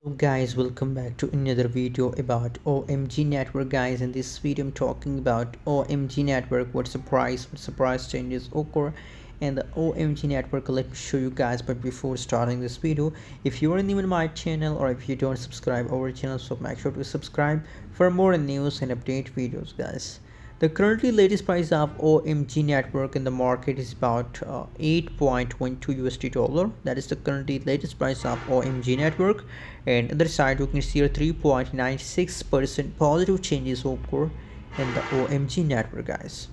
Guys, welcome back to another video about OMG network. Guys, in this video I'm talking about OMG network, what's the price changes occur and the OMG network. Let me show you guys, but before starting this video, if you are new in my channel or if you don't subscribe our channel, so make sure to subscribe for more news and update videos, guys. The currently latest price of OMG network in the market is about 8.12 USD dollar. That is the currently latest price of OMG network. And other side you can see a 3.96% positive changes occur in the OMG network, guys.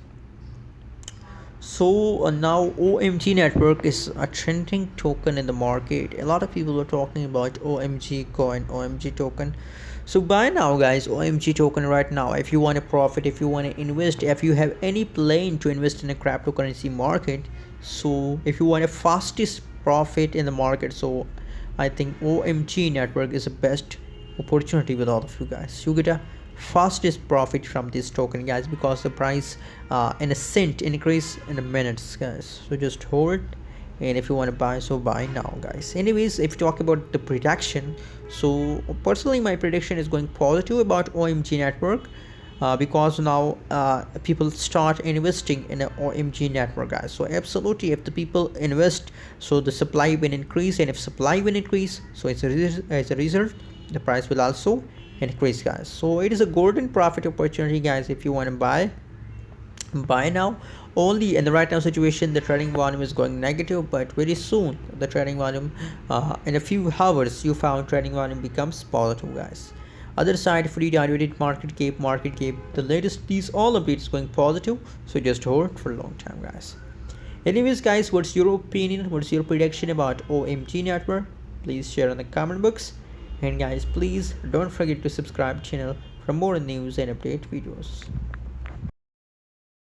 So now OMG network is a trending token in the market. A lot of people are talking about OMG coin, OMG token. So buy now, guys, OMG token right now. If you want to profit, if you want to invest, if you have any plan to invest in a cryptocurrency market, so if you want a fastest profit in the market, so I think OMG network is the best opportunity with all of you guys. You get a fastest profit from this token, guys, because the price in a cent increase in a minutes, guys. So just hold, and if you want to buy, so buy now, guys. Anyways, if you talk about the prediction, so personally my prediction is going positive about OMG network, because now people start investing in an OMG network, guys. So absolutely, if the people invest, so the supply will increase, and if supply will increase, so as a result the price will also increase, guys. So it is a golden profit opportunity, guys. If you want to buy now. Only in the right now situation the trading volume is going negative, but very soon the trading volume in a few hours you found trading volume becomes positive, guys. Other side, free diluted market cap, the latest piece, all of it is going positive, so just hold for a long time, guys. Anyways, guys, what's your opinion, what's your prediction about OMG network? Please share in the comment box, and guys, please don't forget to subscribe channel for more news and update videos.